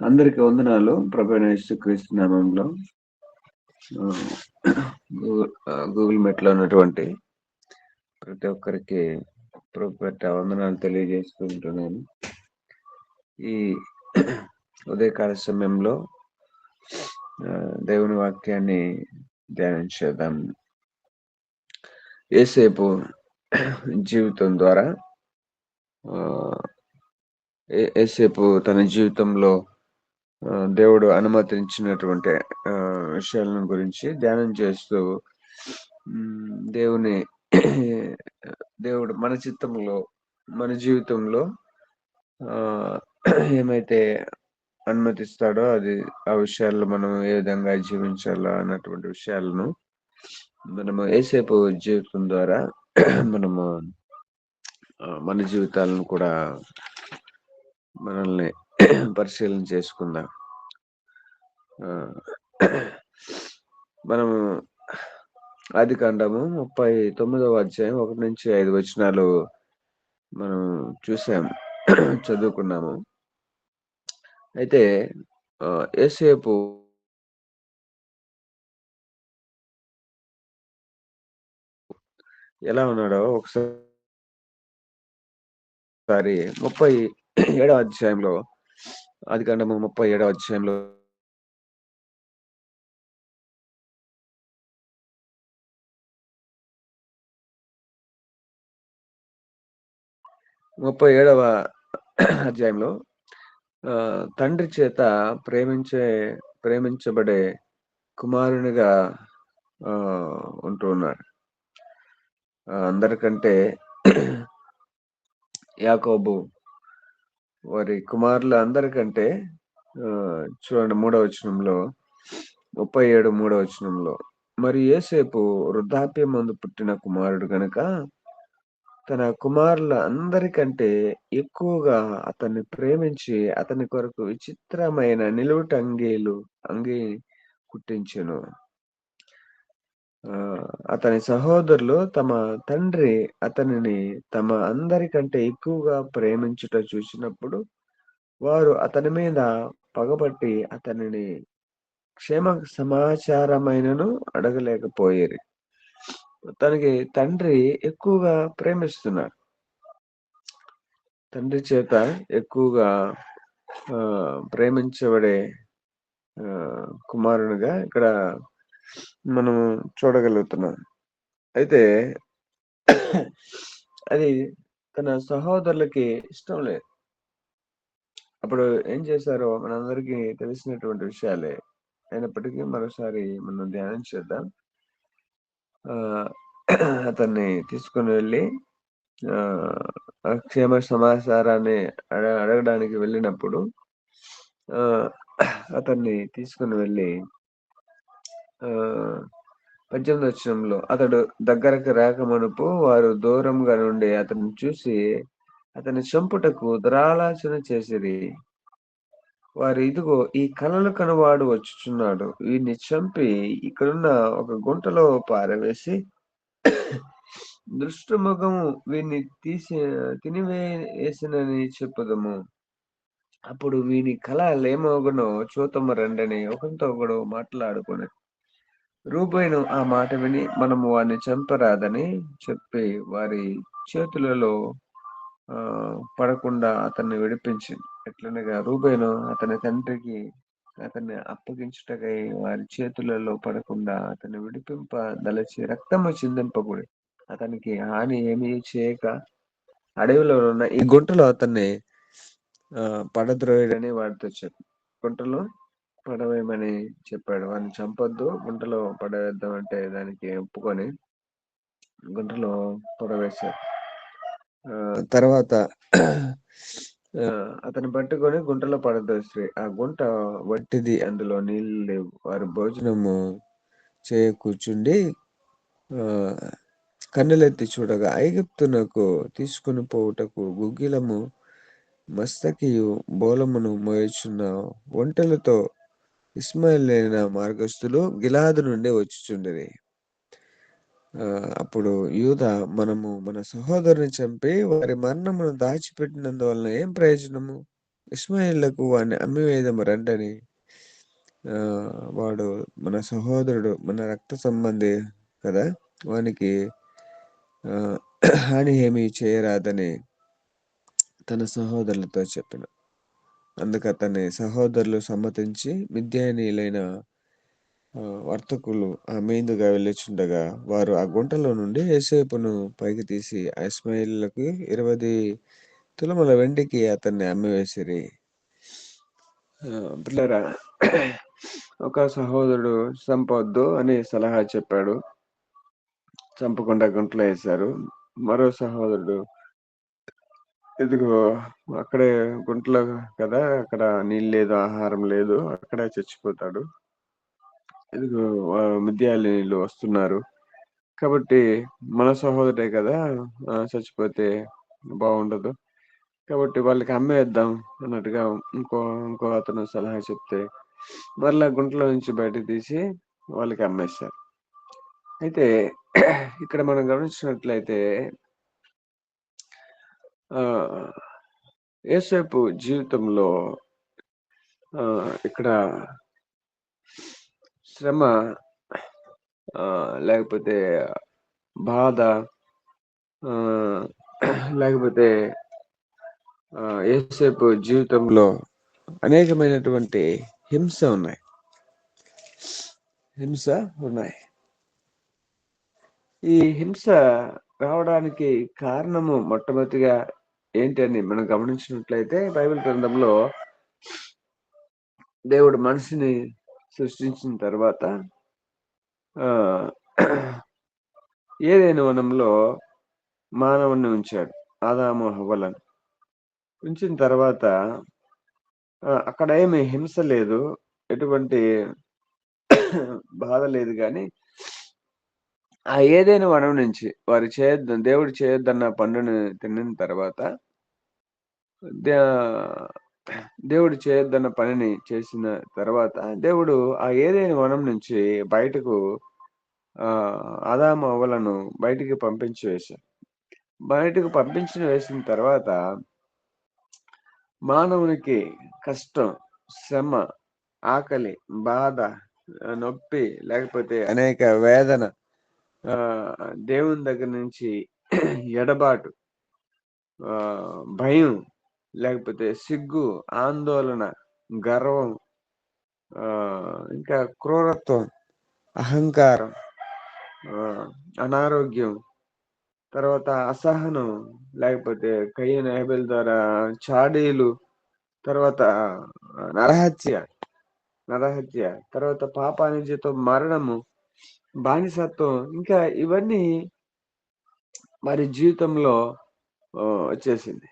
అందరికి వందనాలు. ప్రభువైన యేసుక్రీస్తు నామంలో గూగుల్ మీట్ లో ఉన్నటువంటి ప్రతి ఒక్కరికి ప్రభు వందనాలు తెలియజేసుకుంటున్నాను. ఈ ఉదయకాల సమయంలో దేవుని వాక్యాన్ని ధ్యానించేద్దాం. యేసేపు జీవితం ద్వారా యేసేపు తన జీవితంలో దేవుడు అనుమతించినటువంటి విషయాలను గురించి ధ్యానం చేస్తూ దేవుడు మన చిత్తంలో మన జీవితంలో ఏమైతే అనుమతిస్తాడో ఆ విషయాల్లో మనం ఏ విధంగా జీవించాలో అన్నటువంటి విషయాలను మనము యేసేపు జీవితం ద్వారా మనము మన జీవితాలను కూడా మనల్ని పరిశీలన చేసుకుందాం. మనము ఆదికాండము 39వ అధ్యాయం 1-5 వచనాలు మనం చూసాము, చదువుకున్నాము. అయితే యేసేపు ఎలా ఉన్నాడో ఒకసారి 37వ అధ్యాయంలో, ఆదికాండము 37వ అధ్యాయంలో 37వ అధ్యాయంలో తండ్రి చేత ప్రేమించబడే కుమారునిగా ఉంటూ ఉన్నాడు. అందరికంటే యాకోబు వారి కుమారులు అందరికంటే చూడండి 3వ వచనంలో, 37 వచనంలో, మరి యేసేపు వృద్ధాప్యమందు పుట్టిన కుమారుడు గనుక తన కుమారుల అందరికంటే ఎక్కువగా అతన్ని ప్రేమించి అతని కొరకు విచిత్రమైన నిలువుట అంగి కుట్టించెను. అతని సహోదరులు తమ తండ్రి అతనిని తమ అందరికంటే ఎక్కువగా ప్రేమించుట చూసినప్పుడు వారు అతని మీద పగబట్టి అతనిని క్షేమ సమాచారమైనను అడగలేకపోయేది. తనకి తండ్రి ఎక్కువగా ప్రేమిస్తున్నాడు. తండ్రి చేత ఎక్కువగా ప్రేమించబడే కుమారునిగా ఇక్కడ మనం చూడగలుగుతున్నాం. అయితే అది తన సహోదరులకి ఇష్టం లేదు. అప్పుడు ఏం చేశారో మనందరికీ తెలిసినటువంటి విషయాలే అయినప్పటికీ మరోసారి మనం ధ్యానం చేద్దాం. అతన్ని తీసుకుని వెళ్ళి క్షేమ సమాచారాన్ని అడగడానికి వెళ్ళినప్పుడు అతన్ని తీసుకుని వెళ్ళి 18వ వచనంలో, అతడు దగ్గరకు రాకమునుపు వారు దూరంగా నుండి అతన్ని చూసి అతని చంపుటకు దురాలోచన చేసిరి. వారు, ఇదిగో ఈ కలలు కనువాడు వచ్చుచున్నాడు, వీడిని చంపి ఇక్కడున్న ఒక గుంటలో పారవేసి దృష్టముఖము వీడిని తినివేసినని చెప్పుదము. అప్పుడు వీని కళ లేమోగునో చూతము రండని ఒకరితో ఒకడు మాట్లాడుకుని, రూబేను ఆ మాట విని మనము వారిని చంపరాదని చెప్పి వారి చేతులలో పడకుండా అతన్ని విడిపించింది. ఎట్లనగా రూబేను అతని తండ్రికి అతన్ని అప్పగించుటకై వారి చేతులలో పడకుండా అతన్ని విడిపింపదలచి రక్తము చిందింపకూడదు అతనికి హాని ఏమీ చేయక అడవిలో ఉన్న ఈ గుంటలో అతన్ని పడద్రోయడని వాడితో చెప్పి గుంటలో పడవేయమని చెప్పాడు. వాడిని చంపొద్దు, గుంటలో పడవేద్దాం అంటే దానికి ఒప్పుకొని గుంటలో పడవేశాడు. తర్వాత అతను పట్టుకొని గుంటలో పడదోసి, ఆ గుంట వట్టిది, అందులో నీళ్లు లేవు. వారు భోజనము చేయ కూర్చుండి కన్నులెత్తి చూడగా ఐగుప్తునకు తీసుకుని పోవుటకు గుగ్గిలము మస్తకియు బోలమును మోయుచున్న ఒంటెలతో ఇష్మాయేలీయులైన మార్గస్థులు గిలాదు నుండి వచ్చుచుండిరి. అప్పుడు యూదా, మనము మన సహోదరుని చంపి వారి మరణమును దాచిపెట్టినందువలన ఏం ప్రయోజనము? ఇష్మాయేలుకు వాడిని అమ్మివేయదము రండని వాడు మన సహోదరుడు, మన రక్త సంబంధి కదా, వానికి హాని ఏమీ చేయరాదని తన సహోదరులతో చెప్పిన. అందుకు అతని సహోదరులు సమ్మతించి మిద్యానీయులైన వర్తకులు ఆ మీదుగా వెళ్ళుచుండగా వారు ఆ గుంటలో నుండి యోసేపును పైకి తీసి ఇష్మాయేలుకు 20 తులముల వెండికి అతన్ని అమ్మివేసిరి. పిల్లరా, ఒక సహోదరుడు చంపొద్దు అని సలహా చెప్పాడు, చంపకుండా గుంటలో వేశారు. మరో సహోదరుడు ఇదిగో అక్కడే గుంటలో కదా, అక్కడ నీళ్ళు లేదు, ఆహారం లేదు, అక్కడే చచ్చిపోతాడు, ఇదిగో మిద్యానీయులు వస్తున్నారు కాబట్టి మన సహోదరే కదా, చచ్చిపోతే బాగుండదు కాబట్టి వాళ్ళకి అమ్మేద్దాం అన్నట్టుగా ఇంకో అతను సలహా చెప్తే మరలా గుంటలో నుంచి బయటకు తీసి వాళ్ళకి అమ్మేస్తారు. అయితే ఇక్కడ మనం గమనించినట్లయితే యోసేపు జీవితంలో ఇక్కడ శ్రమ లేకపోతే బాధ లేకపోతే యోసేపు జీవితంలో అనేకమైనటువంటి హింస ఉన్నాయి. ఈ హింస రావడానికి కారణము మొట్టమొదటిగా ఏంటి అని మనం గమనించినట్లయితే బైబిల్ గ్రంథంలో దేవుడు మనిషిని సృష్టించిన తర్వాత ఏదైనా వనంలో మానవుని ఉంచాడు, ఆదాము హవ్వలను ఉంచిన తర్వాత అక్కడ ఏమి హింస లేదు, ఎటువంటి బాధ లేదు, కానీ ఆ ఏదైనా వనం నుంచి వారు దేవుడు చేయొద్దన్న పండును తిన్న తర్వాత దేవుడు చేయొద్దన్న పనిని చేసిన తర్వాత దేవుడు ఆ ఏదైనా వనం నుంచి బయటకు ఆదాము హవ్వలను బయటికి పంపించి వేశాడు. వేసిన తర్వాత మానవునికి కష్టం, శ్రమ, ఆకలి, బాధ, నొప్పి, లేకపోతే అనేక వేదన, దేవుని దగ్గర నుంచి ఎడబాటు, భయం, లేకపోతే సిగ్గు, ఆందోళన, గర్వం, ఇంకా క్రూరత్వం, అహంకారం, అనారోగ్యం, తర్వాత అసహనం, లేకపోతే కయ్యను హేబెల్ ద్వారా చాడీలు, తర్వాత నరహత్య, తర్వాత పాపానిజతో మరణము, బానిసత్వం, ఇంకా ఇవన్నీ మరి జీవితంలో వచ్చేసింది.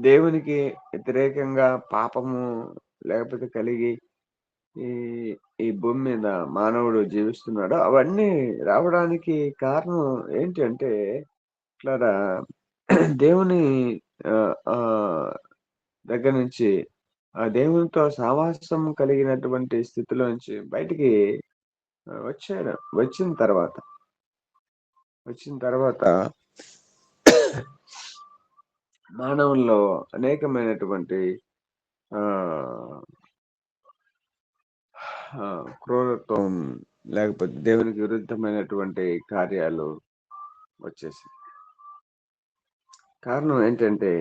దేవునికి వ్యతిరేకంగా పాపము లేకపోతే కలిగి ఈ భూమి మీద మానవుడు జీవిస్తున్నాడు. అవన్నీ రావడానికి కారణం ఏంటి అంటే ఇట్లా దేవుని దగ్గర నుంచి ఆ దేవునితో సావాసం కలిగినటువంటి స్థితిలో నుంచి బయటికి వచ్చిన తర్వాత మానవుల్లో అనేకమైనటువంటి క్రూరత్వం, లేకపోతే దేవునికి విరుద్ధమైనటువంటి కార్యాలు వచ్చేసి కారణం ఏంటంటే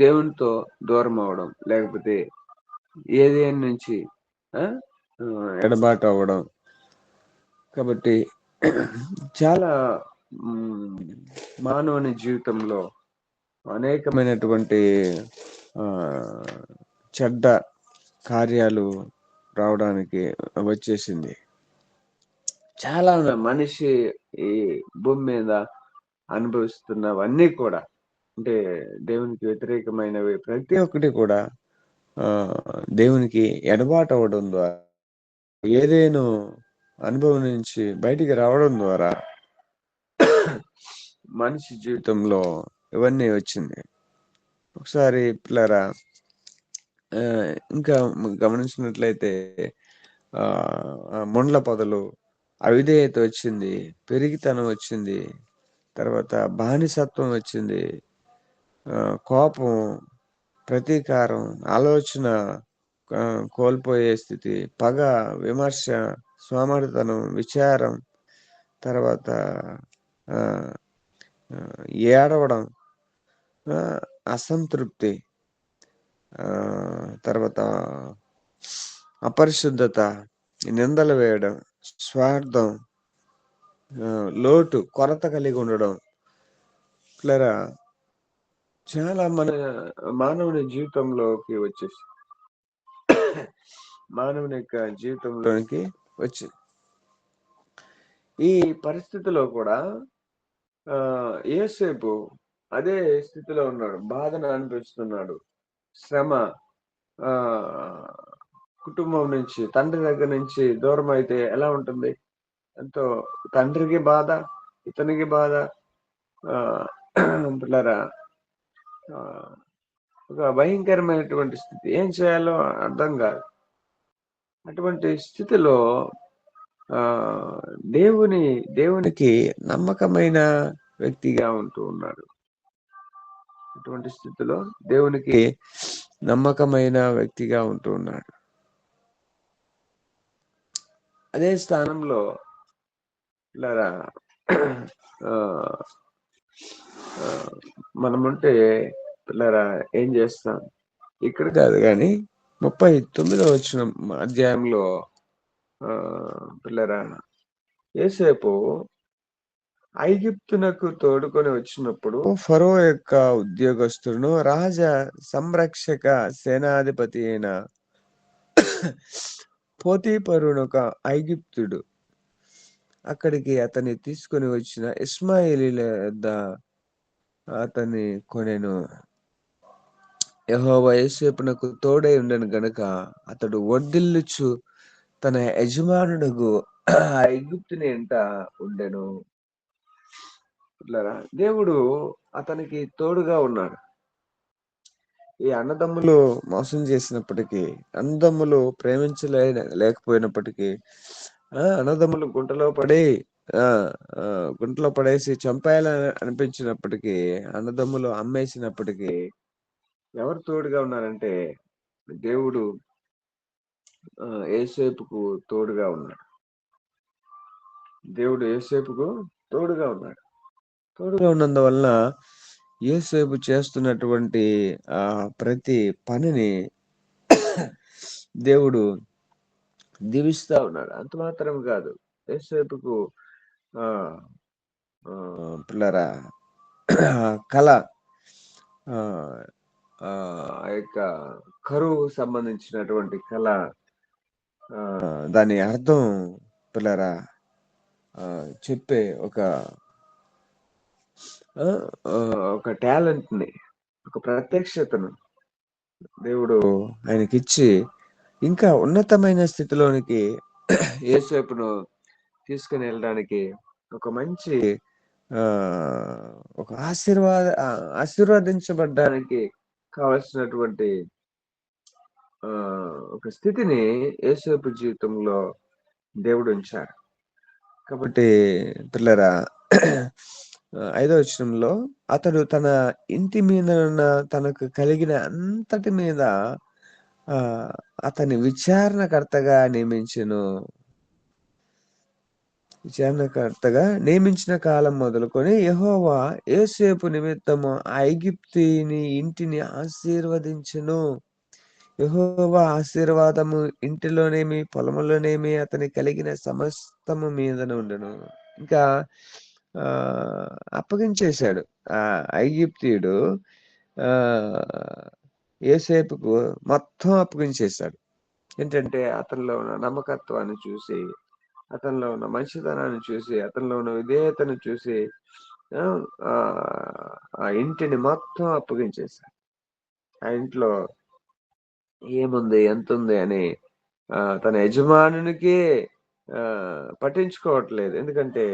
దేవునితో దూరం అవడం, లేకపోతే ఏదేని నుంచి ఎడబాటు అవ్వడం. కాబట్టి చాలా మానవుని జీవితంలో అనేకమైనటువంటి చెడ్డ కార్యాలు రావడానికి వచ్చేసింది. చాలా మనిషి ఈ భూమి మీద అనుభవిస్తున్నవన్నీ కూడా, అంటే దేవునికి వ్యతిరేకమైనవి ప్రతి ఒక్కటి కూడా దేవునికి ఎడబాటు అవ్వడం ద్వారా, ఏదేను అనుభవం నుంచి బయటికి రావడం ద్వారా మనిషి జీవితంలో ఇవన్నీ వచ్చింది. ఒకసారి పిల్లరా ఇంకా గమనించినట్లయితే ముండ్ల పొదలు, అవిధేయత వచ్చింది, పెరిగితనం వచ్చింది, తర్వాత బానిసత్వం వచ్చింది. కోపం, ప్రతీకారం, ఆలోచన కోల్పోయే స్థితి, పగ, విమర్శ, సోమరితనం, విచారం, తర్వాత ఆహ్, ఏడవడం, అసంతృప్తి, తర్వాత అపరిశుద్ధత, నిందలు వేయడం, స్వార్థం, లోటు, కొరత కలిగి ఉండడం. ఇట్లాగా చాలా మానవుని జీవితంలోకి వచ్చేసి మానవుని యొక్క జీవితంలోనికి వచ్చింది. ఈ పరిస్థితిలో కూడా యోసేపు అదే స్థితిలో ఉన్నాడు. బాధను అనిపిస్తున్నాడు. శ్రమ, ఆహ్, కుటుంబం నుంచి, తండ్రి దగ్గర నుంచి దూరం అయితే ఎలా ఉంటుంది? ఎంతో తండ్రికి బాధ, ఇతనికి బాధ. ఆహ్, పిల్లరా ఆహ్, ఒక భయంకరమైనటువంటి స్థితి. ఏం చేయాలో అర్థం కాదు. అటువంటి స్థితిలో ఆహ్, దేవునికి నమ్మకమైన వ్యక్తిగా ఉంటూ ఉన్నాడు. అటువంటి స్థితిలో దేవునికి నమ్మకమైన వ్యక్తిగా ఉంటూ ఉన్నాడు. అదే స్థానంలో పిల్లరా ఆహ్, ఆహ్, మనముంటే పిల్లరా ఏం చేస్తాం? ఇక్కడ కాదు గానీ 39వ వచనం అధ్యాయంలో పిల్లరా యోసేపు ఐగుప్తునకు తోడుకొని వచ్చినప్పుడు ఫరో యొక్క ఉద్యోగస్తులను రాజా సంరక్షక సేనాధిపతి అయిన పోతీఫరును ఒక ఐగుప్తుడు అక్కడికి అతన్ని తీసుకొని వచ్చిన ఇష్మాయేలీల యొద్ద అతన్ని కొనెను. యెహోవా యోసేపునకు తోడై ఉండెను గనుక అతడు వర్ధిల్లుచు తన యజమానునకు ఐగుప్తుని ఎంట ఉండెను. దేవుడు అతనికి తోడుగా ఉన్నాడు. ఈ అన్నదమ్ములు మోసం చేసినప్పటికీ, అన్నదమ్ములు లేకపోయినప్పటికీ, అన్నదమ్ములు గుంటలో పడేసి చంపేయాలని అనిపించినప్పటికీ, అన్నదమ్ములు అమ్మేసినప్పటికీ ఎవరు తోడుగా ఉన్నారంటే దేవుడు యోసేపుకు తోడుగా ఉన్నాడు. దేవుడు యోసేపుకు తోడుగా ఉన్నాడు. తోడుగా ఉన్నందువలన యోసేపు చేస్తున్నటువంటి ప్రతి పనిని దేవుడు దీవిస్తా ఉన్నాడు. అంత మాత్రం కాదు, యోసేపుకు పిల్లరా కళ, ఆ యొక్క కరువు సంబంధించినటువంటి కళ, దాని అర్థం పిల్లరా చెప్పే ఒక టాలెంట్ ని, ఒక ప్రత్యక్షతను దేవుడు ఆయనకిచ్చి ఇంకా ఉన్నతమైన స్థితిలోనికి యోసేపును తీసుకుని వెళ్ళడానికి ఒక మంచి ఒక ఆశీర్వదించబడ్డానికి కావలసినటువంటి ఒక స్థితిని యోసేపు జీవితంలో దేవుడు ఉంచాడు. కాబట్టి పిల్లరా 5వ వచనంలో అతడు తన ఇంటి మీద తనకు కలిగిన అంతటి మీద అతని విచారణకర్తగా నియమించిన కాలం మొదలుకొని యెహోవా యోసేపు నిమిత్తము ఐగుప్తీయుని ఇంటిని ఆశీర్వదించెను. యెహోవా ఆశీర్వాదము ఇంటిలోనేమి పొలములోనేమి అతని కలిగిన సమస్తము మీద ఉండెను. ఇంకా అప్పగించేశాడు. ఆ ఐగుప్తీయుడు యోసేపుకు మొత్తం అప్పగించేశాడు. ఏంటంటే అతనిలో ఉన్న నమ్మకత్వాన్ని చూసి, అతనిలో ఉన్న మంచితనాన్ని చూసి, అతనిలో ఉన్న విధేయతను చూసి ఆ ఇంటిని మొత్తం అప్పగించేశాడు. ఆ ఇంట్లో ఏముంది, ఎంతుంది అని తన యజమానునికే పట్టించుకోవట్లేదు. ఎందుకంటే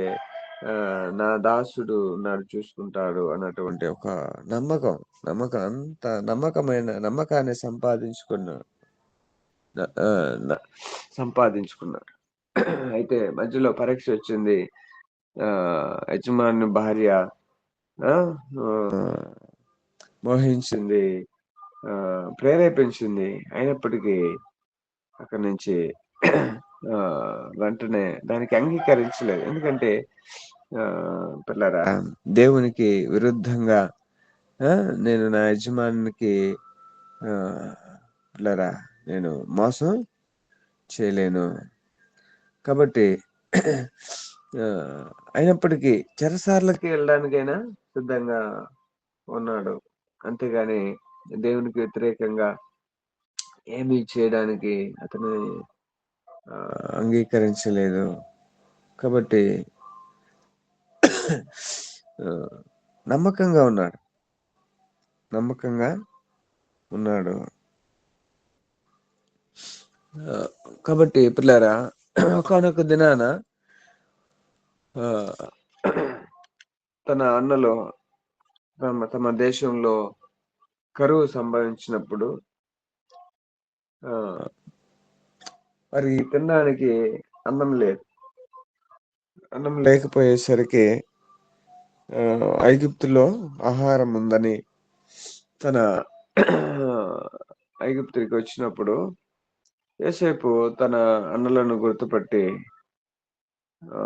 నా దాసుడు నన్ను చూసుకుంటాడు అన్నటువంటి ఒక అంత నమ్మకాన్ని సంపాదించుకున్నాడు. అయితే మధ్యలో పరీక్ష వచ్చింది. యజమాని భార్య ఆ, ఆ, మోహించింది, ప్రేరేపించింది. అయినప్పటికీ అక్కడి నుంచి ఆ, వెంటనే దానికి అంగీకరించలేదు. ఎందుకంటే పిల్లరా, దేవునికి విరుద్ధంగా ఆ, నేను నా యజమానికి ఆ, పిల్లరా, నేను మోసం చేయలేను. కాబట్టి ఆ, అయినప్పటికీ చెరసాలకి వెళ్ళడానికైనా సిద్ధంగా ఉన్నాడు. అంతేగాని దేవునికి వ్యతిరేకంగా ఏమీ చేయడానికి అతను ఆ, అంగీకరించలేదు. కాబట్టి ఆ, నమ్మకంగా ఉన్నాడు, నమ్మకంగా ఉన్నాడు. ఆ, కాబట్టి పిల్లారా, ఒకానొక దినాన ఆ, తన అన్నలో తమ దేశంలో కరువు సంభవించినప్పుడు ఆ, మరి తినడానికి అన్నం లేదు. అన్నం లేకపోయేసరికి ఐగుప్తులో ఆహారం ఉందని తన ఐగుప్తుకి వచ్చినప్పుడు యోసేపు తన అన్నలను గుర్తుపట్టి ఆ,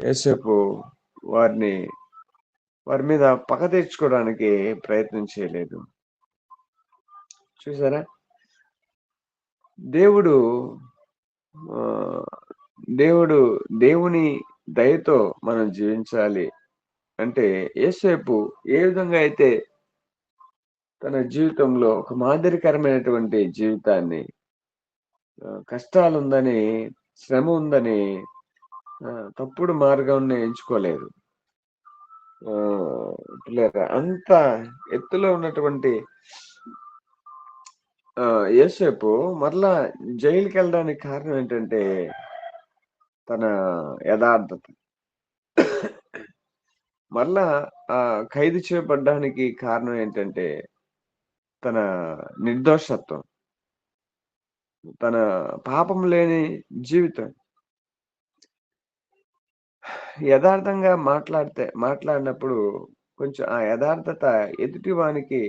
యోసేపు వారి మీద పగ తీర్చుకోవడానికి ప్రయత్నం చేయలేదు. చూసారా, దేవుడు ఆ, దేవుడు దేవుని దయతో మనం జీవించాలి అంటే యోసేపు ఏ విధంగా అయితే తన జీవితంలో ఒక మాదిరికరమైనటువంటి జీవితాన్ని కష్టాలు ఉందని, శ్రమ ఉందని తప్పుడు మార్గాన్ని ఎంచుకోలేదు. అంత ఎత్తులో ఉన్నటువంటి యోసేపు మరలా జైలుకి వెళ్ళడానికి కారణం ఏంటంటే తన యథార్థత. మరలా ఖైదు చేయబడ్డానికి కారణం ఏంటంటే తన నిర్దోషత్వం, తన పాపం లేని జీవితం. యథార్థంగా మాట్లాడినప్పుడు కొంచెం ఆ యథార్థత ఎదుటివానికి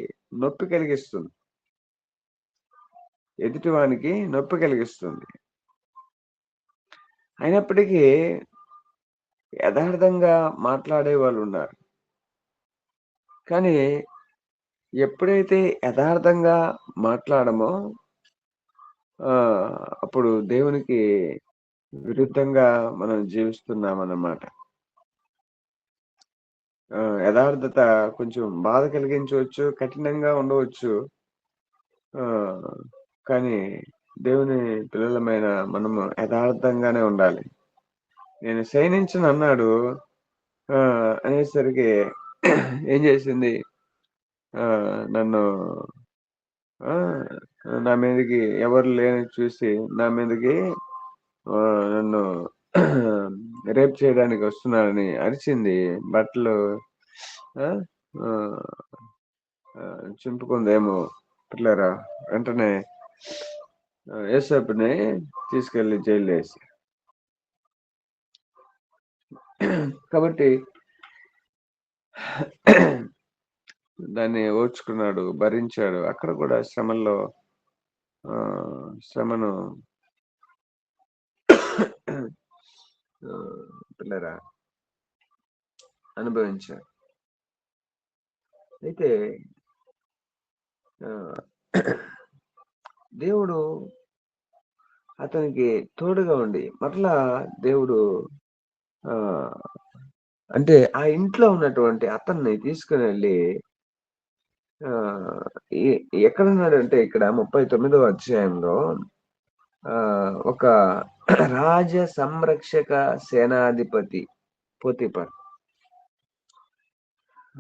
నొప్పి కలిగిస్తుంది, ఎదుటివానికి నొప్పి కలిగిస్తుంది. అయినప్పటికీ యథార్థంగా మాట్లాడే వాళ్ళు ఉన్నారు. కానీ ఎప్పుడైతే యథార్థంగా మాట్లాడమో అప్పుడు దేవునికి విరుద్ధంగా మనం జీవిస్తున్నామన్నమాట. యథార్థత కొంచెం బాధ కలిగించవచ్చు, కఠినంగా ఉండవచ్చు. కానీ దేవుని పిల్లలమైన మనము యథార్థంగానే ఉండాలి. నేను సైనించను అన్నాడు. అనేసరికి ఏం చేసింది, నన్ను నా మీదకి ఎవరు లేని చూసి నా మీదకి నన్ను రేప్ చేయడానికి వస్తున్నారని అరిచింది. బట్టలు చింపుకుందేమో పిల్లరా. వెంటనే యేసేపుని తీసుకెళ్లి జైలు వేసి, కాబట్టి దాన్ని ఓర్చుకున్నాడు, భరించాడు. అక్కడ కూడా శ్రమను పిల్లరా అనుభవించాడు. అయితే దేవుడు అతనికి తోడుగా ఉండి మరలా దేవుడు అంటే ఆ ఇంట్లో ఉన్నటువంటి అతన్ని తీసుకుని వెళ్ళి ఎక్కడున్నాడు అంటే ఇక్కడ 39వ అధ్యాయంలో ఒక రాజ సంరక్షక సేనాధిపతి పోతిఫర్,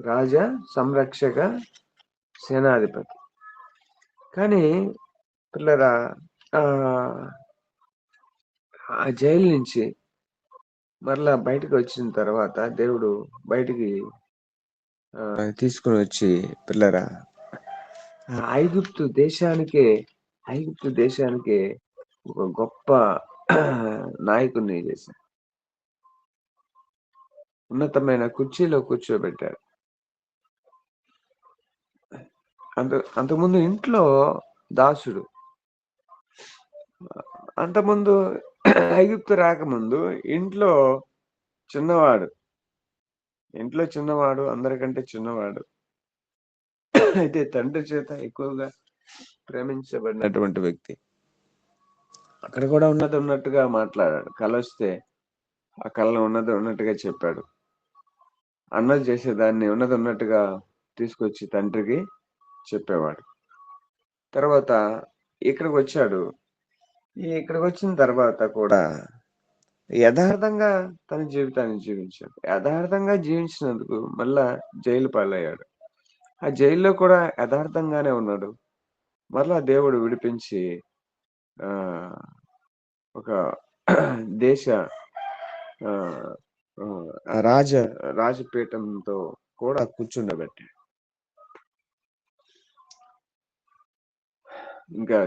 రాజ సంరక్షక సేనాధిపతి. కానీ పిల్లరా ఆ జైలు నుంచి మరలా బయటకు వచ్చిన తర్వాత దేవుడు బయటికి తీసుకుని వచ్చి పిల్లరా ఐగుప్తు దేశానికే ఒక గొప్ప నాయకుడిని చేశారు. ఉన్నతమైన కుర్చీలో కూర్చోబెట్టారు. అంతకుముందు ఇంట్లో దాసుడు. అంతకుముందు ఐగుప్తు రాకముందు ఇంట్లో చిన్నవాడు. ఇంట్లో చిన్నవాడు, అందరికంటే చిన్నవాడు. అయితే తండ్రి చేత ఎక్కువగా ప్రేమించబడినటువంటి వ్యక్తి. అక్కడ కూడా ఉన్నది ఉన్నట్టుగా మాట్లాడాడు. కలొస్తే ఆ కలను ఉన్నది ఉన్నట్టుగా చెప్పాడు. అన్నలు చేసేదాన్ని ఉన్నది ఉన్నట్టుగా తీసుకొచ్చి తండ్రికి చెప్పేవాడు. తర్వాత ఇక్కడికొచ్చాడు. ఇక్కడికొచ్చిన తర్వాత కూడా యథార్థంగా తన జీవితాన్ని జీవించాడు. యథార్థంగా జీవించినందుకు మళ్ళా జైలు పాలయ్యాడు. ఆ జైల్లో కూడా యథార్థంగానే ఉన్నాడు. మరలా దేవుడు విడిపించి ఆహ్, ఒక దేశ ఆహ్, రాజపీఠంతో కూడా కూర్చుండబెట్టాడు. ఇంకా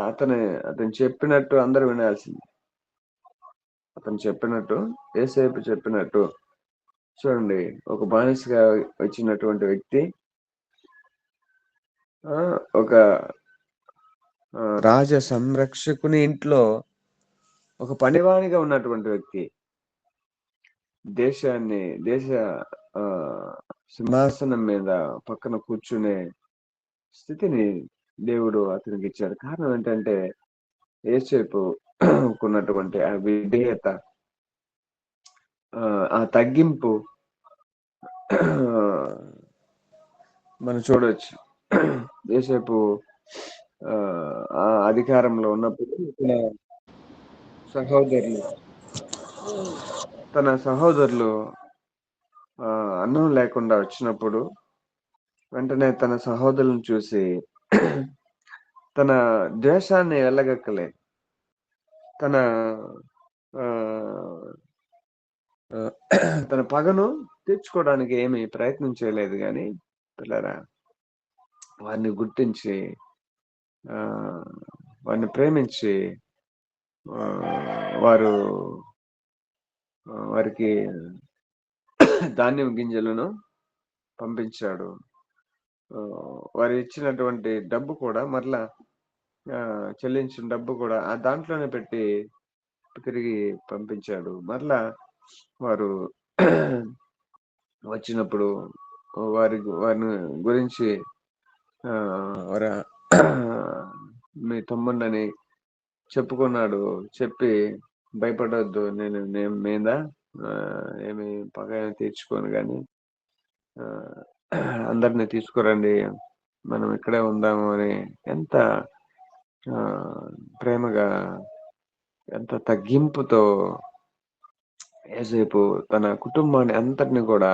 అతను అతను చెప్పినట్టు అందరూ వినాల్సింది. అతను చెప్పినట్టు యేసేపు చెప్పినట్టు చూడండి, ఒక బానిసగా వచ్చినటువంటి వ్యక్తి ఒక రాజ సంరక్షకుని ఇంట్లో ఒక పనివానిగా ఉన్నటువంటి వ్యక్తి దేశ సింహాసనం మీద పక్కన కూర్చునే స్థితిని దేవుడు అతనికి ఇచ్చాడు. కారణం ఏంటంటే యేసేపు ఉన్నటువంటి ఆ విధేయత, ఆ తగ్గింపు మనం చూడొచ్చు. యేసేపు ఆ అధికారంలో ఉన్నప్పుడు సహోదరులు తన సహోదరులు అన్నం లేకుండా వచ్చినప్పుడు వెంటనే తన సహోదరులను చూసి తన ద్వేషాన్ని వెళ్ళగక్కలే. తన తన పగను తీర్చుకోవడానికి ఏమి ప్రయత్నం చేయలేదు గాని పిల్లరా, వారిని గుర్తించి వారిని ప్రేమించి వారు వారికి ధాన్యం గింజలను పంపించాడు. వారు ఇచ్చినటువంటి డబ్బు కూడా మరలా చెల్లించిన డబ్బు కూడా ఆ దాంట్లోనే పెట్టి తిరిగి పంపించాడు. మరలా వారు వచ్చినప్పుడు వారిని గురించి వారు మీ తమ్ముడిని చెప్పుకున్నాడు. చెప్పి భయపడొద్దు, నేను మీద ఏమి పగ తీర్చుకోను గాని అందరిని తీసుకురండి, మనం ఇక్కడే ఉందాము అని ఎంత ప్రేమగా, ఎంత తగ్గింపుతో యేసేపు తన కుటుంబాన్ని అంతటిని కూడా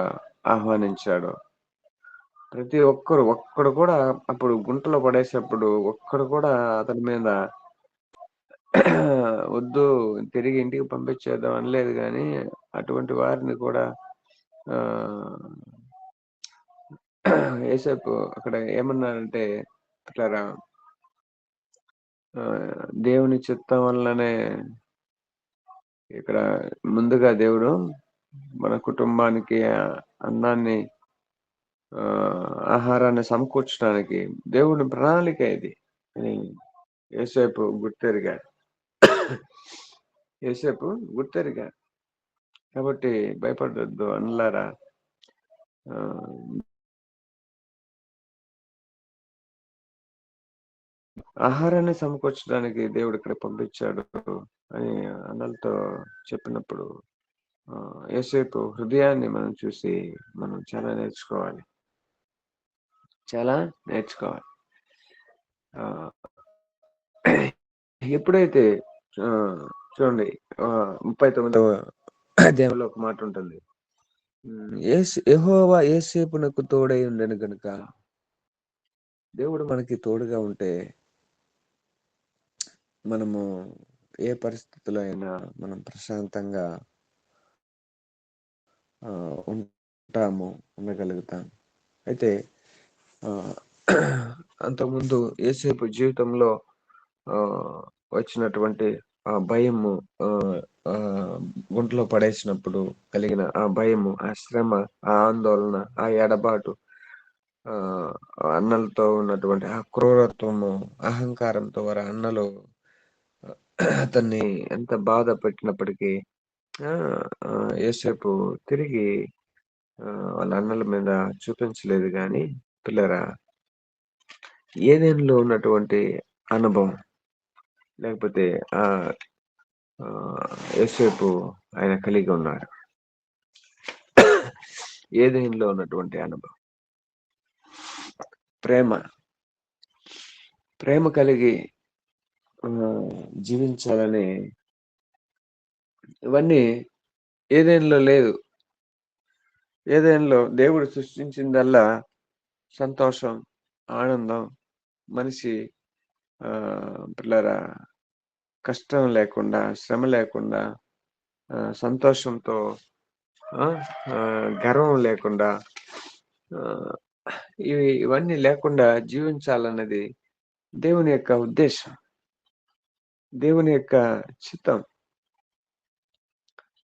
ఆహ్వానించాడు. ప్రతి ఒక్కడు కూడా అప్పుడు గుంటలో పడేసేప్పుడు ఒక్కడు కూడా అతని మీద వద్దు, తిరిగి ఇంటికి పంపించేద్దాం అనలేదు గాని అటువంటి వారిని కూడా యేసేపు అక్కడ ఏమన్నారంటే ఇట్లారా, దేవుని చిత్తం వల్లనే ఇక్కడ ముందుగా దేవుడు మన కుటుంబానికి అన్నాన్ని ఆహారాన్ని సమకూర్చడానికి దేవుని ప్రణాళిక ఇది అని యేసేపు గుర్తెరిగాడు. యేసేపు గుర్తెరిగాడు. కాబట్టి భయపడొద్దు అన్నలారా, ఆహారాన్ని సమకూర్చడానికి దేవుడు ఇక్కడ పంపించాడు అని అన్నలతో చెప్పినప్పుడు యేసేపు హృదయాన్ని మనం చూసి మనం చాలా నేర్చుకోవాలి. చాలా నేర్చుకోవాలి. ఎప్పుడైతే చూడండి 39వ అధ్యాయంలో ఒక మాట ఉంటుంది. యెహోవా యేసేపునకు తోడై ఉండెను గనుక, దేవుడు మనకి తోడుగా ఉంటే మనము ఏ పరిస్థితిలో అయినా మనం ప్రశాంతంగా ఉండగలుగుతాం. అయితే అంతకుముందు యేసేపు జీవితంలో వచ్చినటువంటి ఆ భయము, ఆహ్, ఆహ్, గుంటలో పడేసినప్పుడు కలిగిన ఆ భయము, ఆ శ్రమ, ఆ ఆందోళన, ఆ ఎడబాటు, ఆహ్, అన్నలతో ఉన్నటువంటి ఆ క్రూరత్వము, అహంకారంతో వారి అన్నలు అతన్ని ఎంత బాధ పెట్టినప్పటికీ ఆ! యోసేపు తిరిగి వాళ్ళ అన్నల మీద చూపించలేదు గానీ, పిల్లరా ఏదెన్‌లో ఉన్నటువంటి అనుభవం లేకపోతే ఆహ్, యోసేపు ఆయన కలిగి ఉన్నాడు. ఏదెన్‌లో ఉన్నటువంటి అనుభవం. ప్రేమ. ప్రేమ కలిగి జీవించాలని ఇవన్నీ ఏదెన్‌లో లేదు. ఏదెన్‌లో దేవుడు సృష్టించిందల్లా సంతోషం, ఆనందం, మనిషి పిల్లరా కష్టం లేకుండా, శ్రమ లేకుండా, సంతోషంతో ఆ! గర్వం లేకుండా ఆహ్, ఇవన్నీ లేకుండా జీవించాలన్నది దేవుని యొక్క ఉద్దేశం. దేవుని యొక్క చిత్తం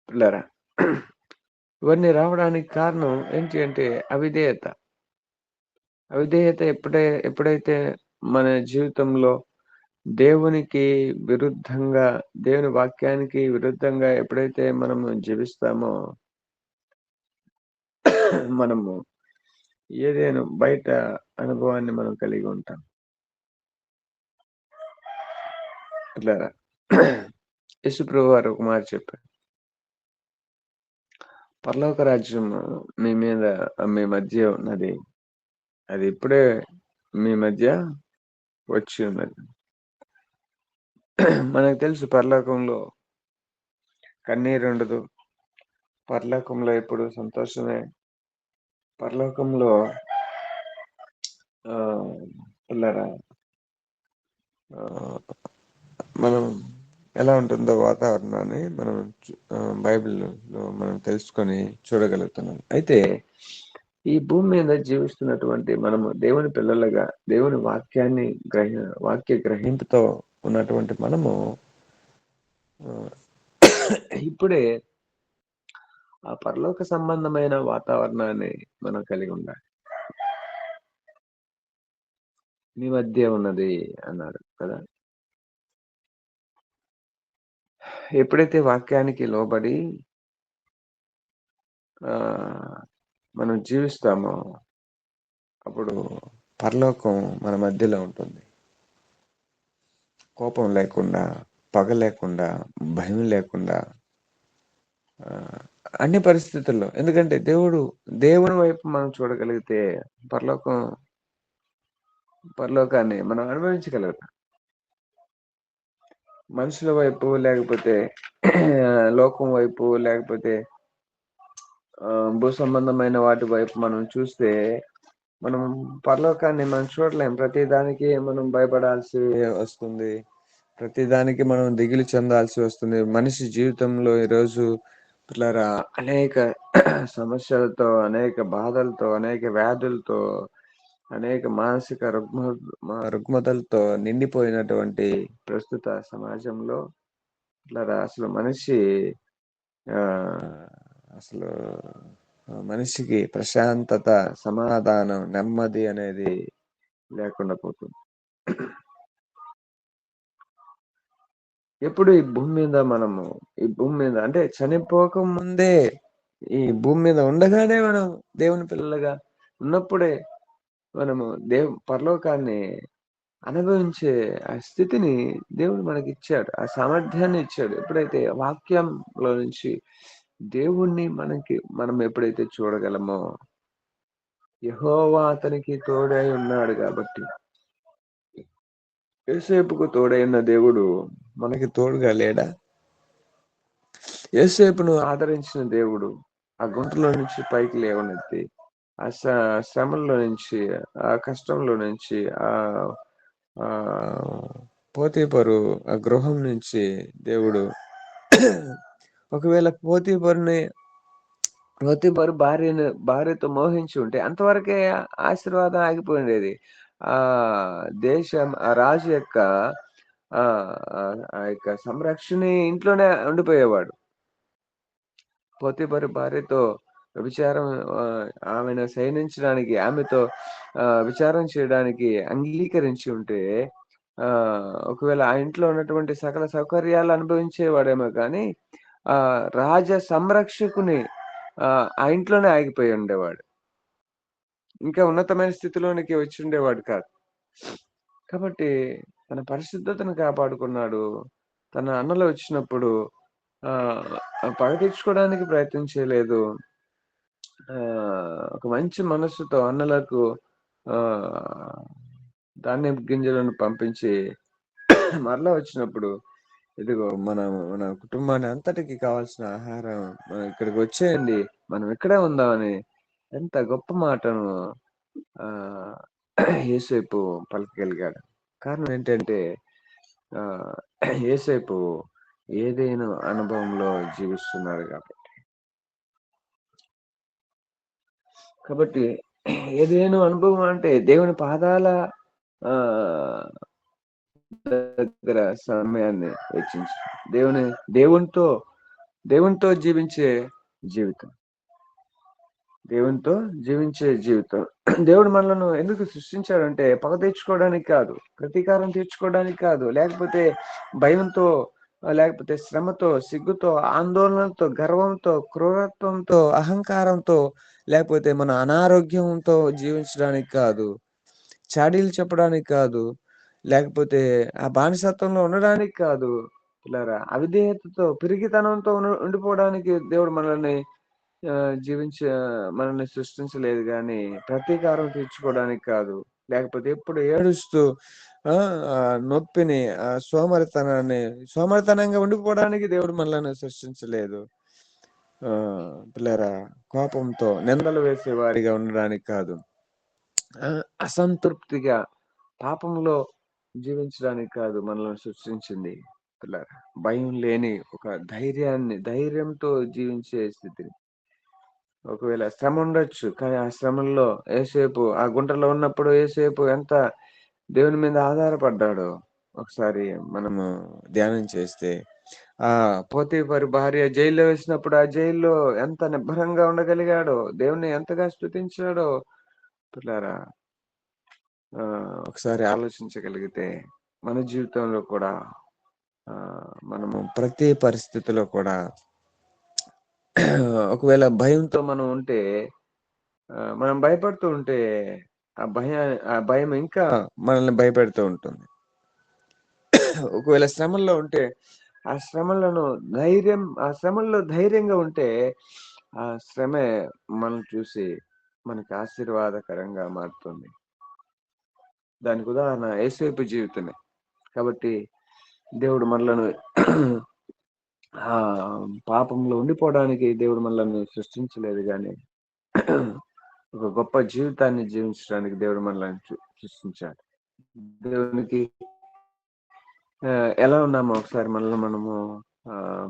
పిల్లరా. ఇవన్నీ రావడానికి కారణం ఏంటి అంటే అవిధేయత. అవిధేయత ఎప్పుడైతే మన జీవితంలో దేవునికి విరుద్ధంగా, దేవుని వాక్యానికి విరుద్ధంగా ఎప్పుడైతే మనము జీవిస్తామో మనము ఏదైనా బయట అనుభవాన్ని మనం కలిగి ఉంటాం. పిల్లారా యేసుప్రభు వారు ఒక మాట చెప్పారు. పరలోక రాజ్యము మీ మీద మీ మధ్య ఉన్నది. అది ఇప్పుడే మీ మధ్య వచ్చి ఉన్నది. మనకు తెలుసు పరలోకంలో కన్నీరుండదు. పరలోకంలో ఎప్పుడు సంతోషమే. పరలోకంలో ఆహ్, పిల్లరా ఆహ్, మనం ఎలా ఉంటుందో వాతావరణాన్ని మనం బైబిల్‌లో మనం తెలుసుకొని చూడగలుగుతున్నాం. అయితే ఈ భూమి మీద జీవిస్తున్నటువంటి మనము దేవుని పిల్లలుగా, దేవుని వాక్యాన్ని వాక్య గ్రహింపుతో ఉన్నటువంటి మనము ఆహ్, ఇప్పుడే ఆ పరలోక సంబంధమైన వాతావరణాన్ని మనం కలిగి ఉండాలి. మీ మధ్య ఉన్నది అన్నాడు కదా! ఎప్పుడైతే వాక్యానికి లోబడి ఆహ్, మనం జీవిస్తామో అప్పుడు పరలోకం మన మధ్యలో ఉంటుంది. కోపం లేకుండా, పగ లేకుండా, భయం లేకుండా ఆహ్, అన్ని పరిస్థితుల్లో ఎందుకంటే దేవుని వైపు మనం చూడగలిగితే పరలోకం పరలోకాన్ని మనం అనుభవించగలుగుతాం. మనుషుల వైపు లేకపోతే లోకం వైపు లేకపోతే భూ సంబంధమైన వాటి వైపు మనం చూస్తే మనం పరలోకాన్ని మనం చూడలేం. ప్రతి దానికి మనం భయపడాల్సి వస్తుంది. ప్రతి దానికి మనం దిగులు చెందాల్సి వస్తుంది. మనిషి జీవితంలో ఈరోజు పిల్లరా అనేక సమస్యలతో, అనేక బాధలతో, అనేక వ్యాధులతో, అనేక మానసిక రుగ్మతలతో నిండిపోయినటువంటి ప్రస్తుత సమాజంలో పిల్లరా అసలు మనిషి ఆహ్, అసలు మనిషికి ప్రశాంతత, సమాధానం, నెమ్మది అనేది లేకుండా పోతుంది. ఎప్పుడు ఈ భూమి మీద అంటే చనిపోక ముందే ఈ భూమి మీద ఉండగానే మనం దేవుని పిల్లలుగా ఉన్నప్పుడే మనము పరలోకాన్ని అనుభవించే ఆ స్థితిని దేవుడు మనకిచ్చాడు. ఆ సామర్థ్యాన్ని ఇచ్చాడు. ఎప్పుడైతే వాక్యంలో నుంచి దేవుణ్ణి మనం ఎప్పుడైతే చూడగలమో, యెహోవా అతనికి తోడై ఉన్నాడు గాబట్టి, యోసేపుకు తోడై ఉన్న దేవుడు మనకి తోడుగా లేడా? యోసేపును ఆదరించిన దేవుడు ఆ గుంటలో నుంచి పైకి లేవనెత్తి, ఆ శ్రమల్లో నుంచి, ఆ కష్టంలో నుంచి, ఆహ్, ఆహ్, పోతీఫరు ఆ గృహం నుంచి దేవుడు ఒకవేళ పోతీఫరు భార్యతో మోహించి ఉంటే అంతవరకే ఆశీర్వాదం ఆగిపోయిండేది. ఆ రాజు యొక్క ఆ ఆ యొక్క సంరక్షణ ఇంట్లోనే ఉండిపోయేవాడు. పోతీఫరు భార్యతో వ్యభిచారం ఆమెను శయనించడానికి, ఆమెతో విచారం చేయడానికి అంగీకరించి ఉంటే ఒకవేళ ఆ ఇంట్లో ఉన్నటువంటి సకల సౌకర్యాలు అనుభవించేవాడేమో కానీ రాజ సంరక్షకుని ఆ ఇంట్లోనే ఆగిపోయి ఉండేవాడు. ఇంకా ఉన్నతమైన స్థితిలోనికి వచ్చి ఉండేవాడు కాదు. కాబట్టి తన పరిశుద్ధతను కాపాడుకున్నాడు. తన అన్నలు వచ్చినప్పుడు పగ తీర్చుకోవడానికి ప్రయత్నం చేయలేదు. ఒక మంచి మనస్సుతో అన్నలకు ఆహ్, ధాన్యపు గింజలను పంపించి మరలా వచ్చినప్పుడు, ఇదిగో మన కుటుంబాన్ని అంతటికి కావాల్సిన ఆహారం ఇక్కడికి వచ్చేయండి. మనం ఇక్కడే ఉందామని ఎంత గొప్ప మాటను ఆహ్, యోసేపు పలకగలిగాడు. కారణం ఏంటంటే ఆహ్, యోసేపు ఏదైనా అనుభవంలో జీవిస్తున్నాడు కాబట్టి. కాబట్టి ఏదైనా అనుభవం అంటే దేవుని పాదాల ఆహ్, దగ్గర సమయాన్ని వెచ్చించి దేవుని దేవునితో దేవునితో జీవించే జీవితం. దేవునితో జీవించే జీవితం. దేవుడు మనలను ఎందుకు సృష్టించాడంటే పగ తీర్చుకోవడానికి కాదు, ప్రతీకారం తీర్చుకోవడానికి కాదు, లేకపోతే భయంతో, లేకపోతే శ్రమతో, సిగ్గుతో, ఆందోళనతో, గర్వంతో, క్రూరత్వంతో, అహంకారంతో, లేకపోతే మన అనారోగ్యంతో జీవించడానికి కాదు. చాడీలు చెప్పడానికి కాదు. లేకపోతే ఆ బానిసత్వంలో ఉండడానికి కాదు. పిల్లారా, అవిధేయతతో, పిరికితనంతో ఉండిపోవడానికి దేవుడు మనల్ని మనల్ని సృష్టించలేదు గానీ, ప్రతీకారం తీర్చుకోవడానికి కాదు. లేకపోతే ఎప్పుడు ఏడుస్తూ నొప్పిని, సోమరితనంగా ఉండిపోవడానికి దేవుడు మనల్ని సృష్టించలేదు. పిల్లారా, కోపంతో నిందలు వేసే వారిగా ఉండడానికి కాదు. అసంతృప్తిగా పాపంలో జీవించడానికి కాదు మనల్ని సృష్టించింది. పిల్లారా, భయం లేని ఒక ధైర్యంతో జీవించే స్థితిని. ఒకవేళ శ్రమ ఉండొచ్చు. కానీ ఆ శ్రమల్లో ఆ గుంటలో ఉన్నప్పుడు ఎంత దేవుని మీద ఆధారపడ్డాడో ఒకసారి మనము ధ్యానం చేస్తే, పోతీఫరు భార్య జైల్లో వేసినప్పుడు ఆ జైల్లో ఎంత నిబ్బరంగా ఉండగలిగాడో, దేవుణ్ణి ఎంతగా స్తుతించాడో పిల్లారా, ఒకసారి ఆలోచించగలిగితే మన జీవితంలో కూడా మనము ప్రతి పరిస్థితిలో కూడా ఒకవేళ భయంతో మనం ఉంటే, మనం భయపడుతూ ఉంటే ఆ భయం ఇంకా మనల్ని భయపెడుతూ ఉంటుంది. ఒకవేళ శ్రమల్లో ఉంటే ఆ శ్రమల్లో ధైర్యంగా ఉంటే ఆ శ్రమే మనం చూసి మనకి ఆశీర్వాదకరంగా మారుతుంది. దానికి ఉదాహరణ యేసేపు జీవితమే. కాబట్టి దేవుడు మనలను పాపంలో ఉండిపోవడానికి దేవుడు మనల్ని సృష్టించలేదు గాని ఒక గొప్ప జీవితాన్ని జీవించడానికి దేవుడు మనల్ని సృష్టించాడు. దేవునికి ఎలా ఉన్నామో ఒకసారి మనల్ని మనము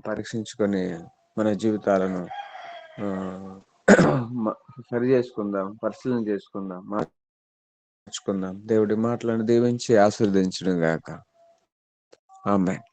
పరీక్షించుకొని మన జీవితాలను సరి చేసుకుందాం, పరిశీలన చేసుకుందాం, మార్చుకుందాం. దేవుడి మాటలను దీవించి ఆశీర్వదించును గాక. ఆమేన్.